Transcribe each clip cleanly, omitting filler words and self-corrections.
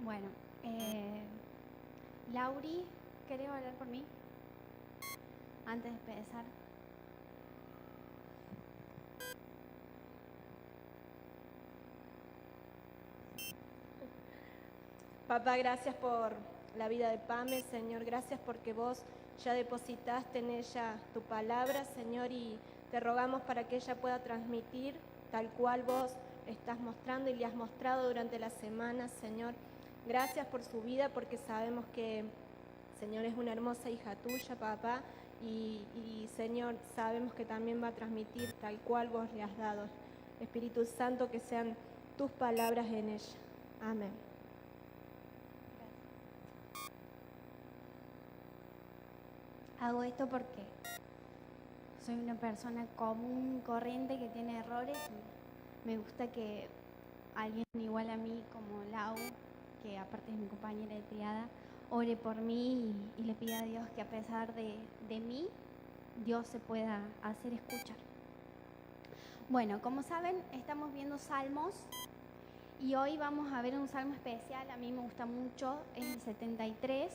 Bueno, Lauri, ¿querés hablar por mí? Antes de empezar. Papá, gracias por la vida de Pame, Señor. Gracias porque vos ya depositaste en ella tu palabra, Señor, y te rogamos para que ella pueda transmitir tal cual vos estás mostrando y le has mostrado durante la semana, Señor. Gracias por su vida, porque sabemos que, Señor, es una hermosa hija tuya, papá, y Señor, sabemos que también va a transmitir tal cual vos le has dado. Espíritu Santo, que sean tus palabras en ella. Amén. Hago esto porque soy una persona común, corriente, que tiene errores. Y me gusta que alguien igual a mí, como Lau, que aparte es mi compañera de triada, ore por mí y le pida a Dios que a pesar de mí, Dios se pueda hacer escuchar. Bueno, como saben, estamos viendo Salmos y hoy vamos a ver un salmo especial. A mí me gusta mucho, es el 73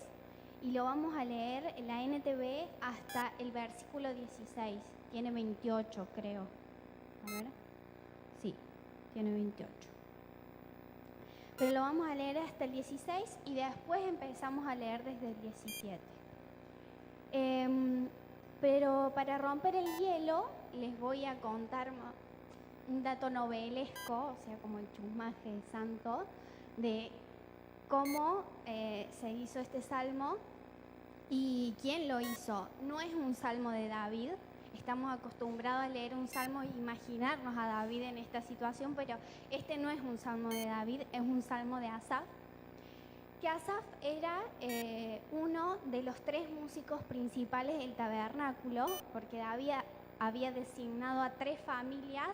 y lo vamos a leer en la NTV hasta el versículo 16. Tiene 28, creo. A ver. Sí, tiene 28. Pero lo vamos a leer hasta el 16 y después empezamos a leer desde el 17. Pero para romper el hielo les voy a contar un dato novelesco, o sea, como el chusmaje santo, de cómo se hizo este salmo y quién lo hizo. No es un salmo de David. Estamos acostumbrados a leer un salmo e imaginarnos a David en esta situación, pero este no es un salmo de David, es un salmo de Asaf. Que Asaf era uno de los 3 músicos principales del tabernáculo, porque David había designado a 3 familias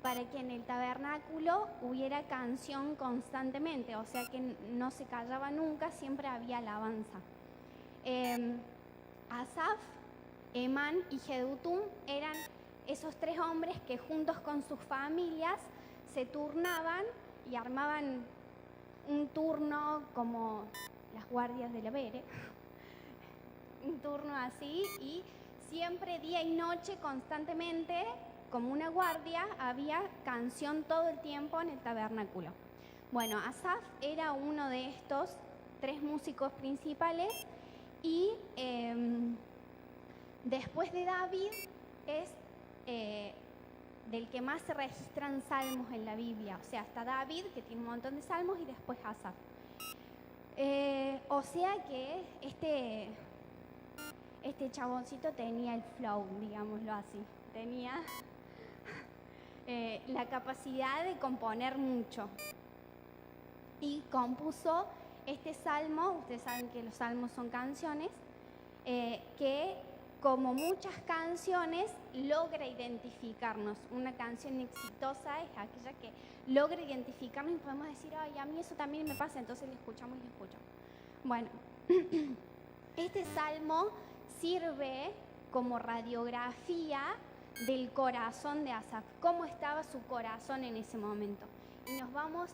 para que en el tabernáculo hubiera canción constantemente, o sea que no se callaba nunca, siempre había alabanza. Asaf, Emán y Jedutum eran esos 3 hombres que juntos con sus familias se turnaban y armaban un turno como las guardias de la Vere, un turno así, y siempre día y noche constantemente, como una guardia, había canción todo el tiempo en el tabernáculo. Bueno, Asaf era uno de estos 3 músicos principales y después de David es del que más se registran salmos en la Biblia. O sea, está David, que tiene un montón de salmos, y después Asaf. O sea que este chaboncito tenía el flow, digámoslo así. Tenía la capacidad de componer mucho. Y compuso este salmo. Ustedes saben que los salmos son canciones, que como muchas canciones logra identificarnos. Una canción exitosa es aquella que logra identificarnos y podemos decir, ay, a mí eso también me pasa, entonces le escuchamos y le escuchamos. Bueno, este salmo sirve como radiografía del corazón de Asaf, cómo estaba su corazón en ese momento. Y nos vamos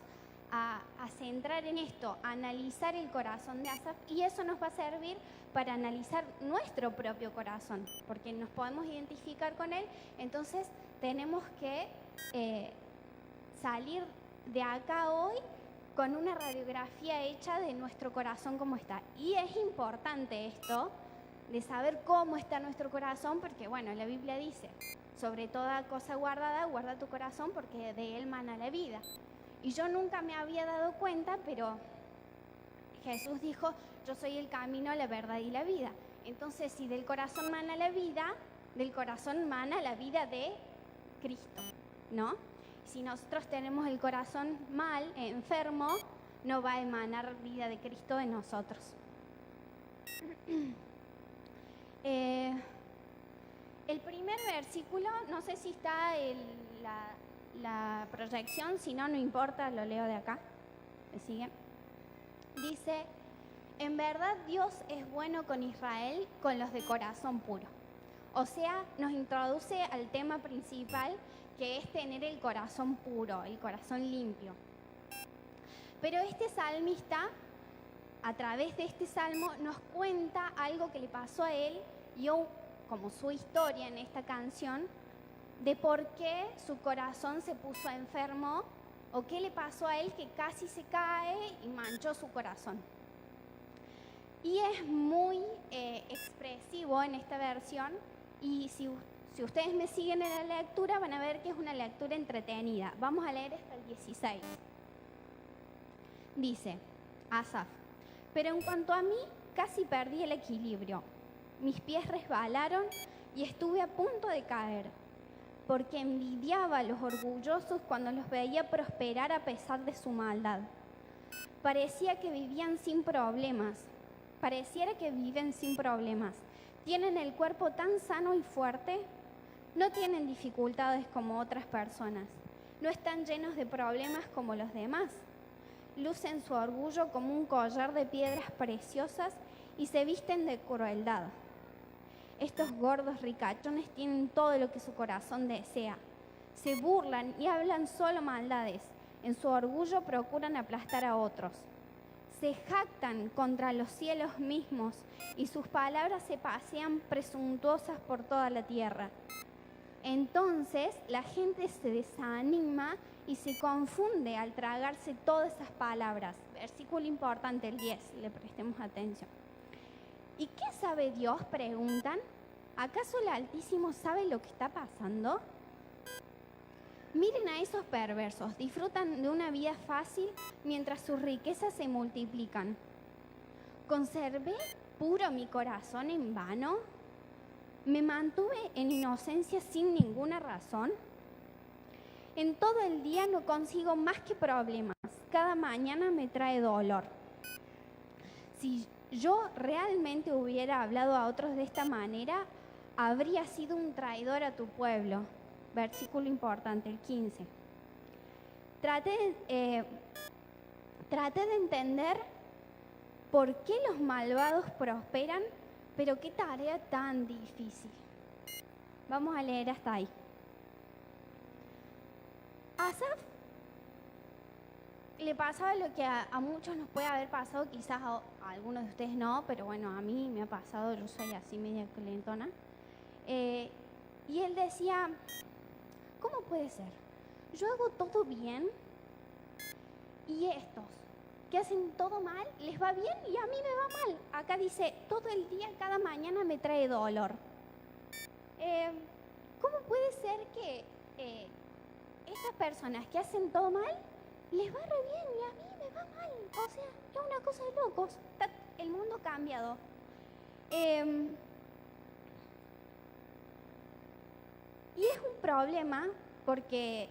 a centrar en esto, a analizar el corazón de Asaf, y eso nos va a servir para analizar nuestro propio corazón, porque nos podemos identificar con él. Entonces tenemos que salir de acá hoy con una radiografía hecha de nuestro corazón, cómo está. Y es importante esto de saber cómo está nuestro corazón, porque bueno, la Biblia dice, sobre toda cosa guardada, guarda tu corazón, porque de él mana la vida. Y yo nunca me había dado cuenta, pero Jesús dijo, yo soy el camino, la verdad y la vida. Entonces, si del corazón mana la vida, del corazón mana la vida de Cristo, ¿no? Si nosotros tenemos el corazón mal, enfermo, no va a emanar vida de Cristo en nosotros. El primer versículo, no sé si está la proyección, si no, no importa, lo leo de acá. ¿Me siguen? Dice, en verdad Dios es bueno con Israel, con los de corazón puro. O sea, nos introduce al tema principal, que es tener el corazón puro, el corazón limpio. Pero este salmista, a través de este salmo, nos cuenta algo que le pasó a él y como su historia en esta canción, de por qué su corazón se puso enfermo o qué le pasó a él que casi se cae y manchó su corazón. Y es muy expresivo en esta versión y si ustedes me siguen en la lectura van a ver que es una lectura entretenida. Vamos a leer hasta el 16. Dice Asaf: pero en cuanto a mí, casi perdí el equilibrio. Mis pies resbalaron y estuve a punto de caer, porque envidiaba a los orgullosos cuando los veía prosperar a pesar de su maldad. Parecía que vivían sin problemas. Pareciera que viven sin problemas. Tienen el cuerpo tan sano y fuerte. No tienen dificultades como otras personas. No están llenos de problemas como los demás. Lucen su orgullo como un collar de piedras preciosas y se visten de crueldad. Estos gordos ricachones tienen todo lo que su corazón desea. Se burlan y hablan solo maldades. En su orgullo procuran aplastar a otros. Se jactan contra los cielos mismos y sus palabras se pasean presuntuosas por toda la tierra. Entonces la gente se desanima y se confunde al tragarse todas esas palabras. Versículo importante, el 10, le prestemos atención. ¿Y qué sabe Dios?, preguntan. ¿Acaso el Altísimo sabe lo que está pasando? Miren a esos perversos, disfrutan de una vida fácil mientras sus riquezas se multiplican. ¿Conservé puro mi corazón en vano? ¿Me mantuve en inocencia sin ninguna razón? En todo el día no consigo más que problemas. Cada mañana me trae dolor. Si yo realmente hubiera hablado a otros de esta manera, habría sido un traidor a tu pueblo. Versículo importante, el 15. Traté de entender por qué los malvados prosperan, pero qué tarea tan difícil. Vamos a leer hasta ahí. Asaf le pasaba lo que a muchos nos puede haber pasado, quizás a algunos de ustedes no, pero bueno, a mí me ha pasado, yo soy así media calentona. Y él decía: ¿cómo puede ser? Yo hago todo bien y estos que hacen todo mal les va bien y a mí me va mal. Acá dice: todo el día, cada mañana me trae dolor. ¿Cómo puede ser que estas personas que hacen todo mal les va re bien y a mí me va mal? O sea, es una cosa de locos. Está el mundo cambiado. Y es un problema porque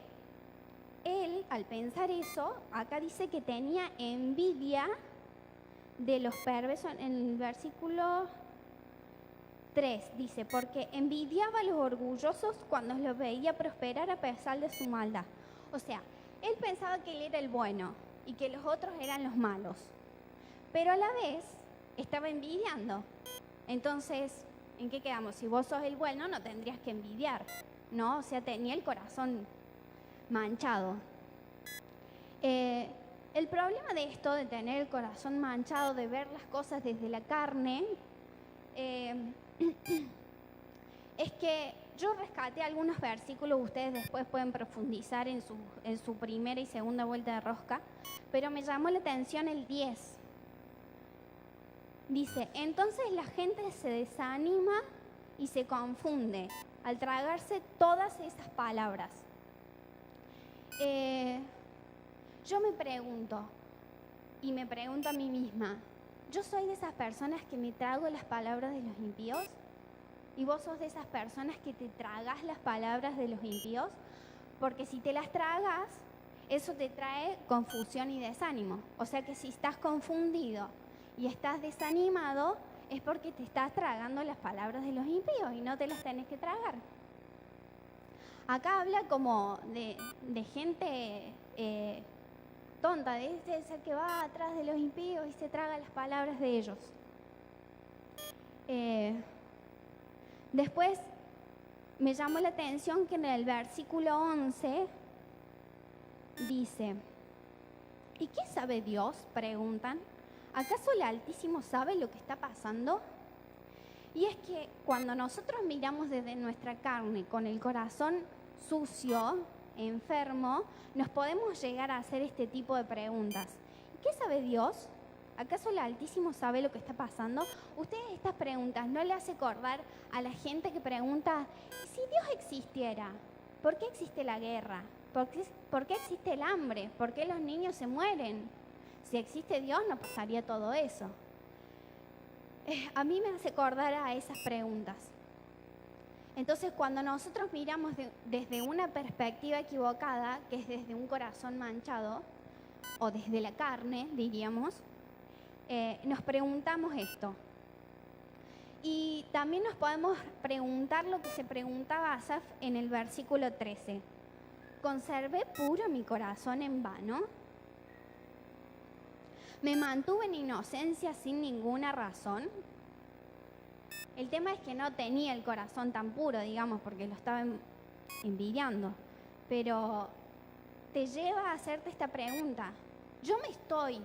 él, al pensar eso, acá dice que tenía envidia de los perversos. En el versículo 3 dice: porque envidiaba a los orgullosos cuando los veía prosperar a pesar de su maldad. O sea, él pensaba que él era el bueno y que los otros eran los malos, pero a la vez estaba envidiando. Entonces, ¿en qué quedamos? Si vos sos el bueno, no tendrías que envidiar, ¿no? O sea, tenía el corazón manchado. El problema de esto, de tener el corazón manchado, de ver las cosas desde la carne, es que yo rescaté algunos versículos, ustedes después pueden profundizar en su primera y segunda vuelta de rosca, pero me llamó la atención el 10. Dice: entonces la gente se desanima y se confunde al tragarse todas esas palabras. Yo me pregunto, y me pregunto a mí misma, ¿yo soy de esas personas que me trago las palabras de los impíos? ¿Y vos sos de esas personas que te tragas las palabras de los impíos? Porque si te las tragas, eso te trae confusión y desánimo. O sea que si estás confundido y estás desanimado, es porque te estás tragando las palabras de los impíos y no te las tenés que tragar. Acá habla como de gente tonta, de esa que va atrás de los impíos y se traga las palabras de ellos. Después me llamó la atención que en el versículo 11 dice: ¿Y qué sabe Dios?, preguntan. ¿Acaso el Altísimo sabe lo que está pasando? Y es que cuando nosotros miramos desde nuestra carne con el corazón sucio, enfermo, nos podemos llegar a hacer este tipo de preguntas. ¿Qué sabe Dios? ¿Acaso el Altísimo sabe lo que está pasando? Ustedes estas preguntas no le hace acordar a la gente que pregunta, si Dios existiera, ¿por qué existe la guerra? ¿Por qué existe el hambre? ¿Por qué los niños se mueren? Si existe Dios no pasaría todo eso. A mí me hace acordar a esas preguntas. Entonces, cuando nosotros miramos desde una perspectiva equivocada, que es desde un corazón manchado, o desde la carne, diríamos, nos preguntamos esto. Y también nos podemos preguntar lo que se preguntaba Asaf en el versículo 13. ¿Conservé puro mi corazón en vano? ¿Me mantuve en inocencia sin ninguna razón? El tema es que no tenía el corazón tan puro, digamos, porque lo estaba envidiando. Pero te lleva a hacerte esta pregunta. Yo me estoy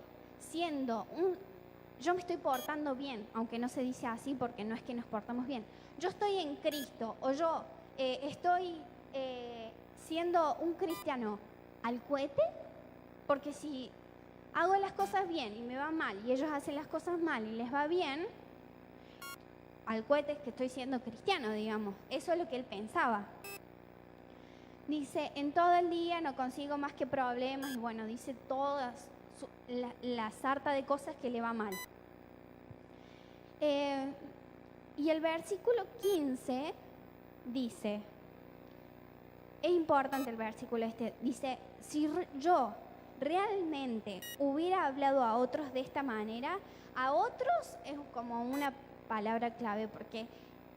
portando bien, aunque no se dice así porque no es que nos portamos bien. Yo estoy en Cristo, o yo estoy siendo un cristiano al cohete, porque si hago las cosas bien y me va mal, y ellos hacen las cosas mal y les va bien, al cohete es que estoy siendo cristiano, digamos. Eso es lo que él pensaba. Dice, en todo el día no consigo más que problemas, y bueno, dice todas la sarta de cosas que le va mal. Y el versículo 15 dice, es importante el versículo este, dice, si yo realmente hubiera hablado a otros de esta manera, a otros es como una palabra clave, porque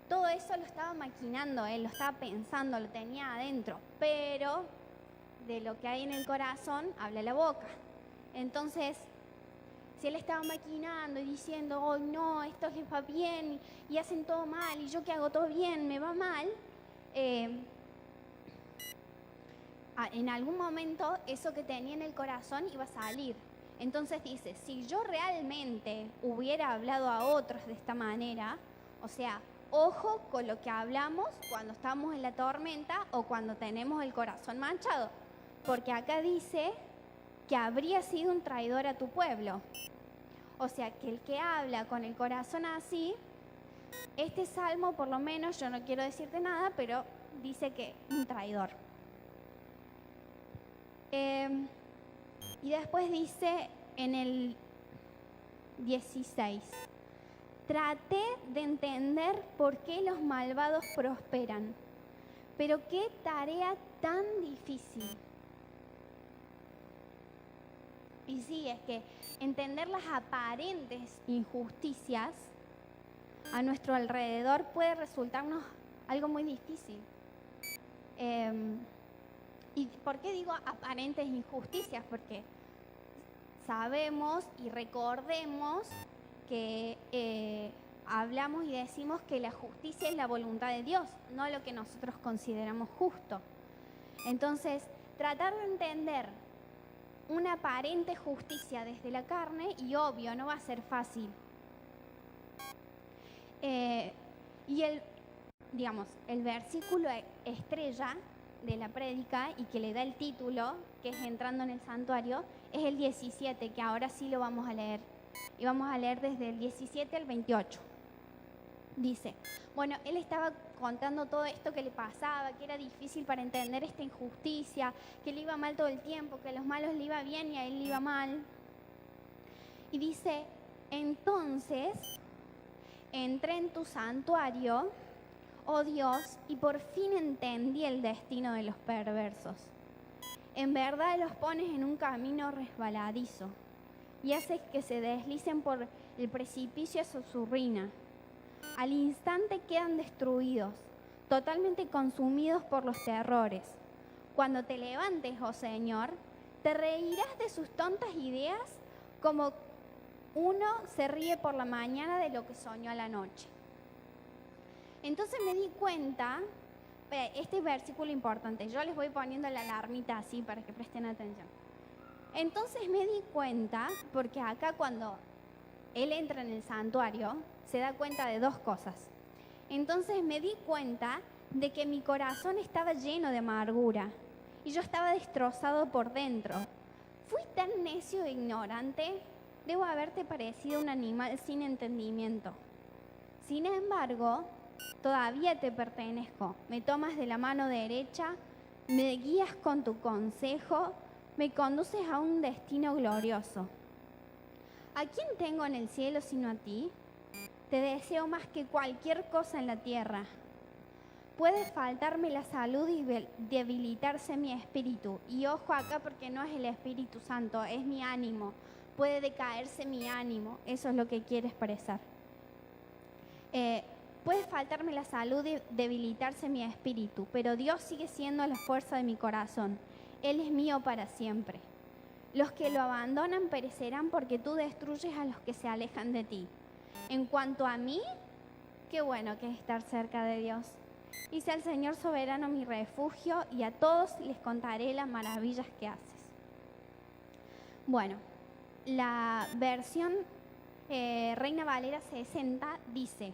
todo eso lo estaba maquinando él, lo estaba pensando, lo tenía adentro, pero de lo que hay en el corazón habla la boca. Entonces, si él estaba maquinando y diciendo, oh no, esto les va bien y hacen todo mal, y yo que hago todo bien, me va mal, en algún momento eso que tenía en el corazón iba a salir. Entonces dice, si yo realmente hubiera hablado a otros de esta manera, o sea, ojo con lo que hablamos cuando estamos en la tormenta o cuando tenemos el corazón manchado, porque acá dice que habría sido un traidor a tu pueblo. O sea, que el que habla con el corazón así, este salmo por lo menos, yo no quiero decirte nada, pero dice que un traidor. Y después dice en el 16, traté de entender por qué los malvados prosperan, pero qué tarea tan difícil. Y sí, es que entender las aparentes injusticias a nuestro alrededor puede resultarnos algo muy difícil. ¿Y por qué digo aparentes injusticias? Porque sabemos y recordemos que hablamos y decimos que la justicia es la voluntad de Dios, no lo que nosotros consideramos justo. Entonces, tratar de entender una aparente justicia desde la carne, y obvio, no va a ser fácil. Y el versículo estrella de la prédica y que le da el título, que es Entrando en el Santuario, es el 17, que ahora sí lo vamos a leer. Y vamos a leer desde el 17 al 28. Dice, bueno, él estaba contando todo esto que le pasaba, que era difícil para entender esta injusticia, que le iba mal todo el tiempo, que a los malos le iba bien y a él le iba mal. Y dice, entonces entré en tu santuario, oh Dios, y por fin entendí el destino de los perversos. En verdad los pones en un camino resbaladizo y haces que se deslicen por el precipicio hacia su ruina. Al instante quedan destruidos, totalmente consumidos por los terrores. Cuando te levantes, oh Señor, te reirás de sus tontas ideas como uno se ríe por la mañana de lo que soñó a la noche. Entonces me di cuenta, este versículo importante, yo les voy poniendo la alarmita así para que presten atención. Entonces me di cuenta, porque acá cuando él entra en el santuario, se da cuenta de dos cosas. Entonces me di cuenta de que mi corazón estaba lleno de amargura y yo estaba destrozado por dentro. Fui tan necio e ignorante, debo haberte parecido un animal sin entendimiento. Sin embargo, todavía te pertenezco. Me tomas de la mano derecha, me guías con tu consejo, me conduces a un destino glorioso. ¿A quién tengo en el cielo sino a ti? Te deseo más que cualquier cosa en la tierra. Puede faltarme la salud y debilitarse mi espíritu. Y ojo acá porque no es el Espíritu Santo, es mi ánimo. Puede decaerse mi ánimo, eso es lo que quiere expresar. Puede faltarme la salud y debilitarse mi espíritu, pero Dios sigue siendo la fuerza de mi corazón. Él es mío para siempre. Los que lo abandonan perecerán porque tú destruyes a los que se alejan de ti. En cuanto a mí, qué bueno que es estar cerca de Dios. Y sea el Señor soberano mi refugio y a todos les contaré las maravillas que haces. Bueno, la versión Reina Valera 60 dice: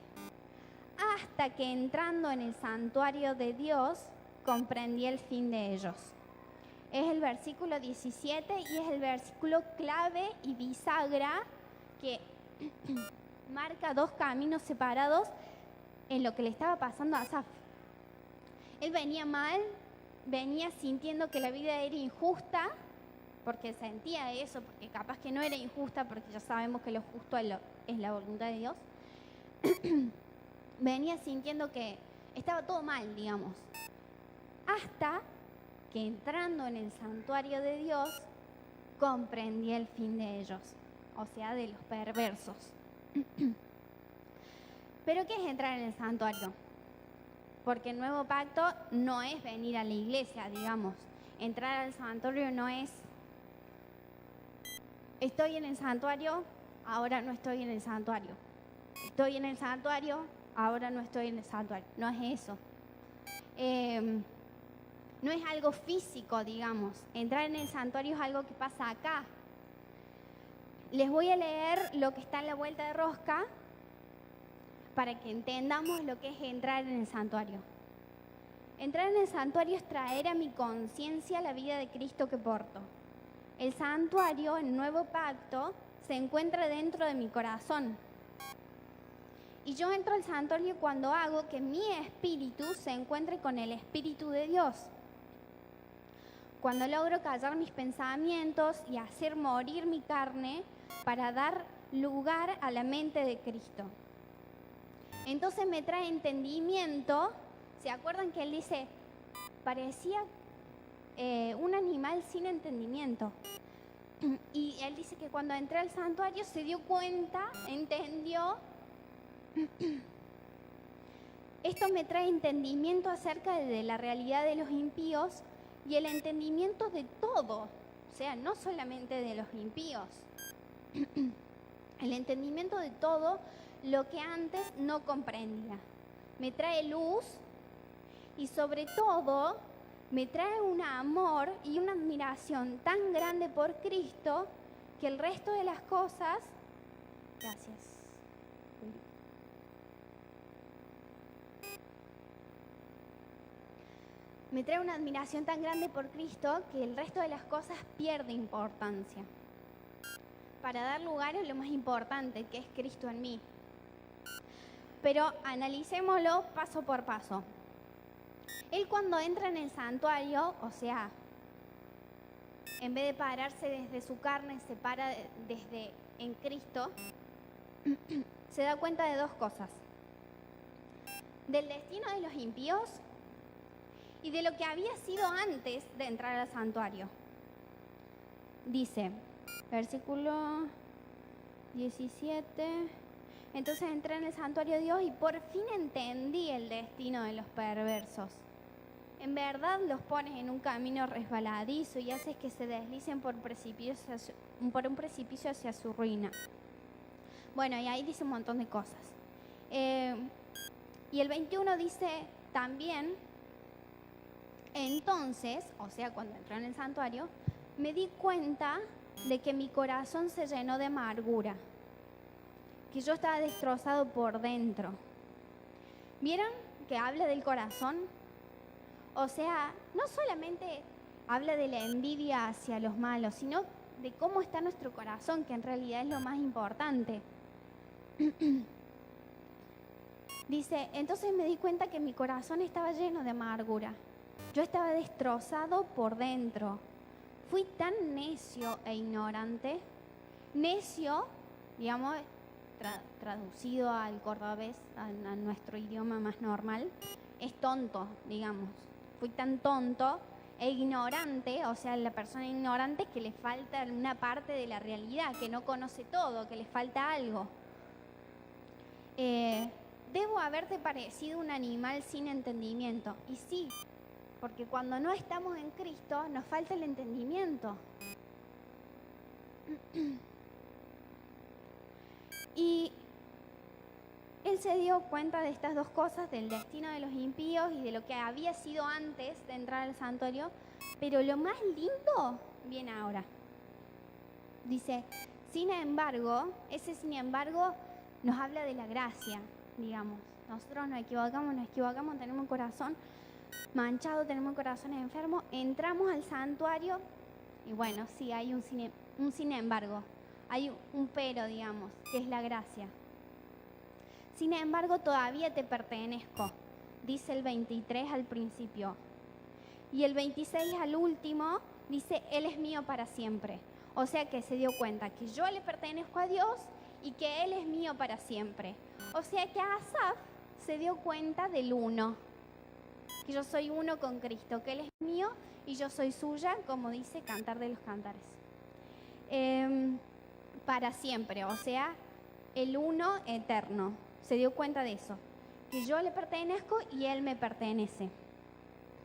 hasta que entrando en el santuario de Dios comprendí el fin de ellos. Es el versículo 17 y es el versículo clave y bisagra que marca dos caminos separados en lo que le estaba pasando a Asaf. Él venía mal, venía sintiendo que la vida era injusta, porque sentía eso, porque capaz que no era injusta, porque ya sabemos que lo justo es la voluntad de Dios. Venía sintiendo que estaba todo mal, digamos, hasta que entrando en el santuario de Dios comprendí el fin de ellos, o sea, de los perversos. ¿Pero qué es entrar en el santuario? Porque el nuevo pacto no es venir a la iglesia, digamos. Entrar al santuario no es: estoy en el santuario, ahora no estoy en el santuario. Estoy en el santuario, ahora no estoy en el santuario. No es eso. No es algo físico, digamos. Entrar en el santuario es algo que pasa acá. Les voy a leer lo que está en la vuelta de rosca para que entendamos lo que es entrar en el santuario. Entrar en el santuario es traer a mi conciencia la vida de Cristo que porto. El santuario, el nuevo pacto, se encuentra dentro de mi corazón. Y yo entro al santuario cuando hago que mi espíritu se encuentre con el Espíritu de Dios. Cuando logro callar mis pensamientos y hacer morir mi carne para dar lugar a la mente de Cristo. Entonces me trae entendimiento. ¿Se acuerdan que él dice, parecía un animal sin entendimiento? Y él dice que cuando entré al santuario se dio cuenta, entendió. Esto me trae entendimiento acerca de la realidad de los impíos y el entendimiento de todo, o sea, no solamente de los impíos. El entendimiento de todo lo que antes no comprendía. Me trae luz y sobre todo me trae un amor y una admiración tan grande por Cristo que el resto de las cosas... Gracias. Me trae una admiración tan grande por Cristo que el resto de las cosas pierde importancia para dar lugar a lo más importante, que es Cristo en mí. Pero analicémoslo paso por paso. Él cuando entra en el santuario, o sea, en vez de pararse desde su carne, se para desde en Cristo, se da cuenta de dos cosas: del destino de los impíos y de lo que había sido antes de entrar al santuario. Dice, versículo 17, entonces entré en el santuario de Dios y por fin entendí el destino de los perversos. En verdad los pones en un camino resbaladizo y haces que se deslicen por un precipicio hacia su ruina. Bueno, y ahí dice un montón de cosas. Y el 21 dice también, entonces, o sea, cuando entró en el santuario, me di cuenta de que mi corazón se llenó de amargura, que yo estaba destrozado por dentro. ¿Vieron que habla del corazón? O sea, no solamente habla de la envidia hacia los malos, sino de cómo está nuestro corazón, que en realidad es lo más importante. Dice, entonces me di cuenta que mi corazón estaba lleno de amargura. Yo estaba destrozado por dentro. Fui tan necio e ignorante. Necio, digamos, traducido al cordobés, a nuestro idioma más normal, es tonto, digamos. Fui tan tonto e ignorante, o sea, la persona ignorante que le falta una parte de la realidad, que no conoce todo, que le falta algo. Debo haberte parecido un animal sin entendimiento. Y sí, porque cuando no estamos en Cristo nos falta el entendimiento. Y él se dio cuenta de estas dos cosas, del destino de los impíos y de lo que había sido antes de entrar al santuario, pero lo más lindo viene ahora. Dice, sin embargo, ese sin embargo nos habla de la gracia, digamos. Nosotros nos equivocamos, tenemos un corazón manchado, tenemos un corazón enfermo, entramos al santuario y bueno, sí, hay un sin embargo, hay un pero, digamos, que es la gracia. Sin embargo, todavía te pertenezco, dice el 23 al principio. Y el 26 al último dice, Él es mío para siempre. O sea que se dio cuenta que yo le pertenezco a Dios y que Él es mío para siempre. O sea que Asaf se dio cuenta del uno, que yo soy uno con Cristo, que Él es mío y yo soy suya, como dice Cantar de los Cantares. Para siempre, o sea, el uno eterno. Se dio cuenta de eso, que yo le pertenezco y Él me pertenece.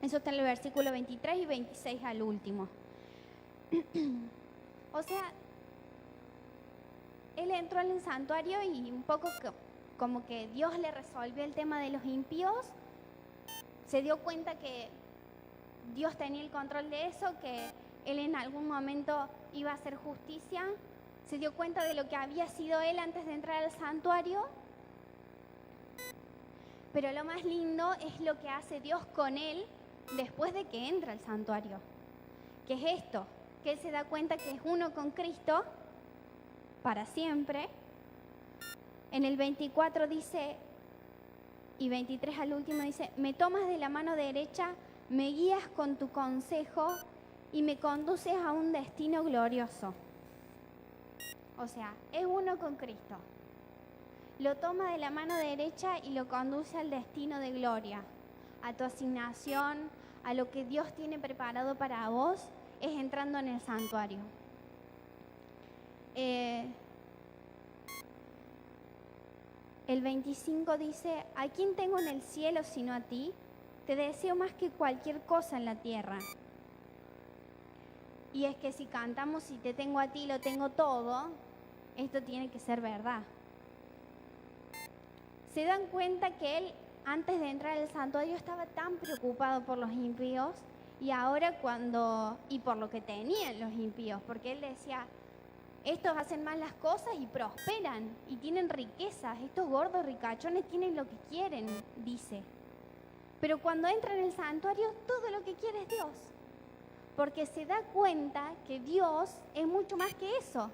Eso está en el versículo 23 y 26 al último. O sea, Él entró en el santuario y un poco como que Dios le resolvió el tema de los impíos. Se dio cuenta que Dios tenía el control de eso, que Él en algún momento iba a hacer justicia. Se dio cuenta de lo que había sido Él antes de entrar al santuario. Pero lo más lindo es lo que hace Dios con Él después de que entra al santuario. Que es esto, que Él se da cuenta que es uno con Cristo para siempre. En el 24 dice, y 23 al último dice, me tomas de la mano derecha, me guías con tu consejo y me conduces a un destino glorioso. O sea, es uno con Cristo. Lo toma de la mano derecha y lo conduce al destino de gloria, a tu asignación, a lo que Dios tiene preparado para vos, es entrando en el santuario. El 25 dice, ¿a quién tengo en el cielo sino a ti? Te deseo más que cualquier cosa en la tierra. Y es que si cantamos, si te tengo a ti, lo tengo todo, esto tiene que ser verdad. Se dan cuenta que Él, antes de entrar al santuario, estaba tan preocupado por los impíos y ahora y por lo que tenían los impíos, porque Él decía, estos hacen mal las cosas y prosperan y tienen riquezas, estos gordos ricachones tienen lo que quieren, dice. Pero cuando entra en el santuario, todo lo que quiere es Dios, porque se da cuenta que Dios es mucho más que eso.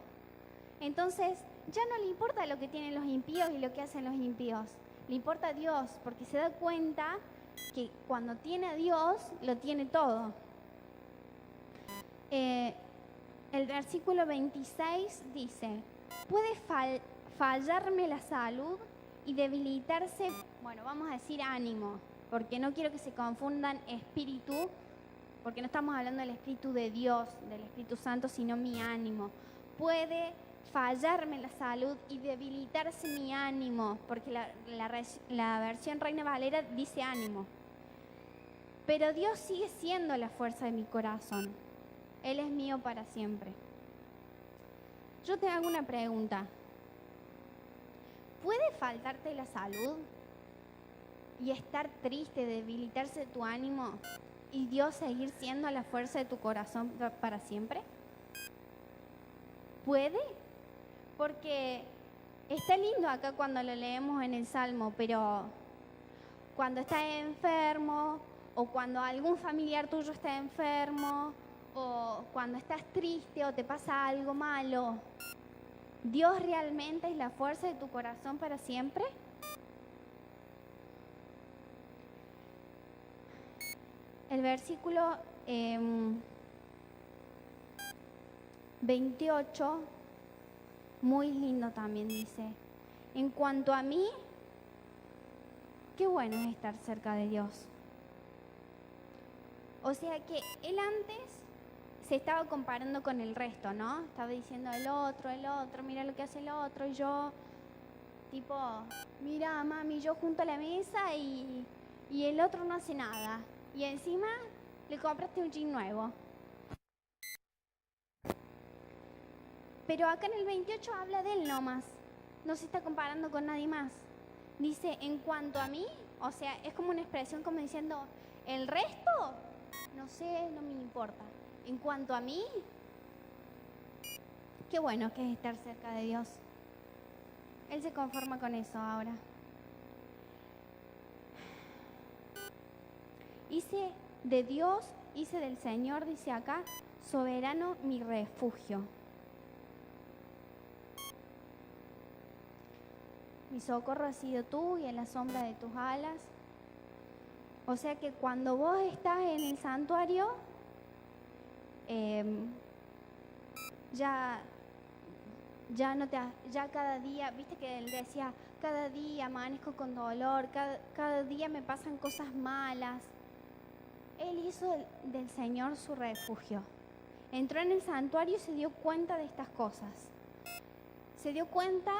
Entonces, ya no le importa lo que tienen los impíos y lo que hacen los impíos. Le importa a Dios, porque se da cuenta que cuando tiene a Dios, lo tiene todo. El versículo 26 dice, puede fallarme la salud y debilitarse, bueno, vamos a decir ánimo, porque no quiero que se confundan espíritu, porque no estamos hablando del Espíritu de Dios, del Espíritu Santo, sino mi ánimo. Puede fallarme la salud y debilitarse mi ánimo, porque la versión Reina Valera dice ánimo. Pero Dios sigue siendo la fuerza de mi corazón. Él es mío para siempre. Yo te hago una pregunta. ¿Puede faltarte la salud y estar triste, debilitarse tu ánimo y Dios seguir siendo la fuerza de tu corazón para siempre? ¿Puede? Porque está lindo acá cuando lo leemos en el Salmo, pero cuando estás enfermo, o cuando algún familiar tuyo está enfermo, o cuando estás triste o te pasa algo malo, ¿Dios realmente es la fuerza de tu corazón para siempre? El versículo 28, muy lindo también dice: en cuanto a mí, qué bueno es estar cerca de Dios. O sea que él antes se estaba comparando con el resto, ¿no? Estaba diciendo el otro, mira lo que hace el otro, y yo, tipo, mira mami, yo junto a la mesa y el otro no hace nada. Y encima le compraste un jean nuevo. Pero acá en el 28 habla de él nomás, no se está comparando con nadie más. Dice, en cuanto a mí, o sea, es como una expresión como diciendo, el resto, no sé, no me importa. En cuanto a mí, qué bueno que es estar cerca de Dios. Él se conforma con eso ahora. Hice de Dios, hice del Señor, dice acá, soberano mi refugio. Mi socorro ha sido tú y en la sombra de tus alas. O sea que cuando vos estás en el santuario, ya cada día, viste que él decía, cada día amanezco con dolor, cada día me pasan cosas malas. Él hizo del Señor su refugio. Entró en el santuario y se dio cuenta de estas cosas. Se dio cuenta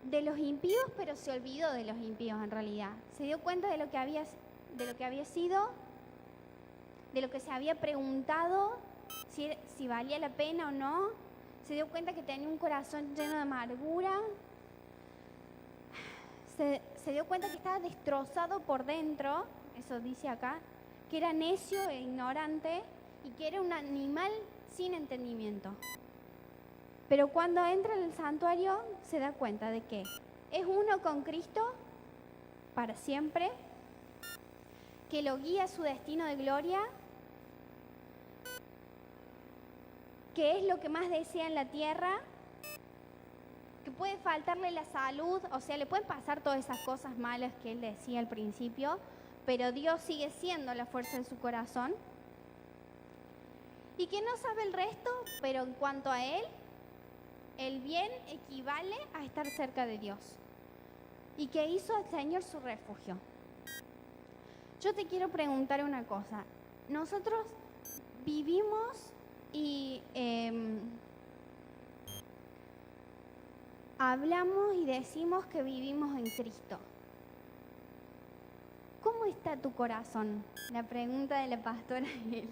de los impíos, pero se olvidó de los impíos en realidad. Se dio cuenta de lo que había sido, de lo que se había preguntado, si valía la pena o no. Se dio cuenta que tenía un corazón lleno de amargura. Se dio cuenta que estaba destrozado por dentro, eso dice acá, que era necio e ignorante y que era un animal sin entendimiento. Pero cuando entra en el santuario se da cuenta de que es uno con Cristo para siempre, que lo guía a su destino de gloria, que es lo que más desea en la tierra, que puede faltarle la salud, o sea, le pueden pasar todas esas cosas malas que él decía al principio, pero Dios sigue siendo la fuerza de su corazón. Y que no sabe el resto, pero en cuanto a él, el bien equivale a estar cerca de Dios. Y que hizo al Señor su refugio. Yo te quiero preguntar una cosa. Nosotros vivimos y hablamos y decimos que vivimos en Cristo. ¿Cómo está tu corazón? La pregunta de la pastora Eli.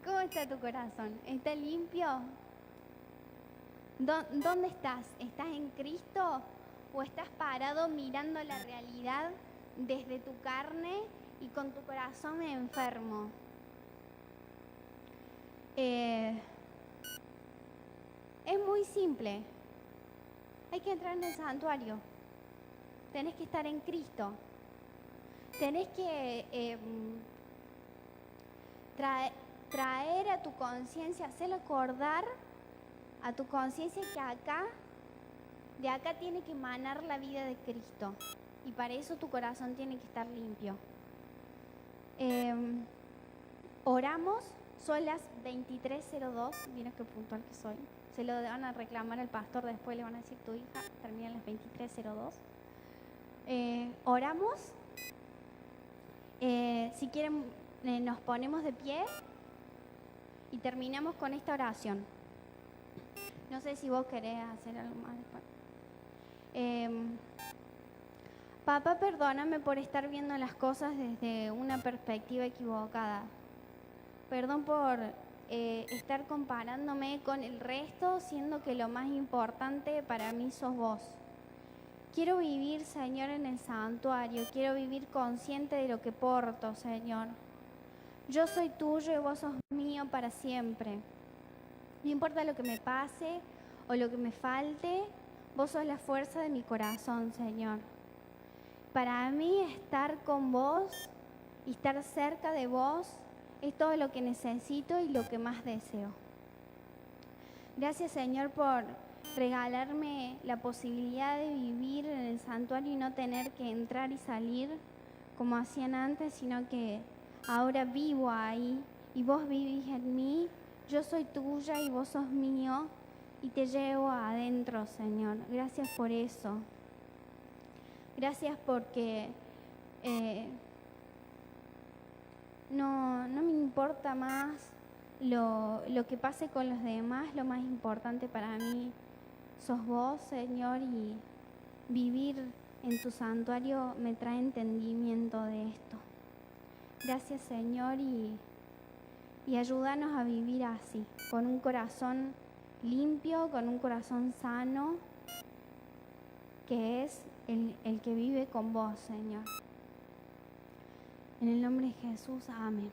¿Cómo está tu corazón? ¿Está limpio? ¿Dónde estás? ¿Estás en Cristo o estás parado mirando la realidad desde tu carne y con tu corazón enfermo? Es muy simple. Hay que entrar en el santuario. Tenés que estar en Cristo. Tenés que traer a tu conciencia, hacerlo acordar a tu conciencia que de acá tiene que emanar la vida de Cristo. Y para eso tu corazón tiene que estar limpio. Oramos, son las 23:02, mira qué puntual que soy. Se lo van a reclamar al pastor, después le van a decir tu hija, termina las 23:02. Oramos. Si quieren, nos ponemos de pie y terminamos con esta oración. No sé si vos querés hacer algo más después. Papá, perdóname por estar viendo las cosas desde una perspectiva equivocada. Perdón por estar comparándome con el resto, siendo que lo más importante para mí sos vos. Quiero vivir, Señor, en el santuario. Quiero vivir consciente de lo que porto, Señor. Yo soy tuyo y vos sos mío para siempre. No importa lo que me pase o lo que me falte, vos sos la fuerza de mi corazón, Señor. Para mí estar con vos y estar cerca de vos es todo lo que necesito y lo que más deseo. Gracias, Señor, por regalarme la posibilidad de vivir en el santuario y no tener que entrar y salir como hacían antes, sino que ahora vivo ahí y vos vivís en mí. Yo soy tuya y vos sos mío y te llevo adentro, Señor. Gracias por eso. Gracias porque no me importa más lo que pase con los demás. Lo más importante para mí sos vos, Señor, y vivir en tu santuario me trae entendimiento de esto. Gracias, Señor, y ayúdanos a vivir así, con un corazón limpio, con un corazón sano, que es el que vive con vos, Señor. En el nombre de Jesús, amén.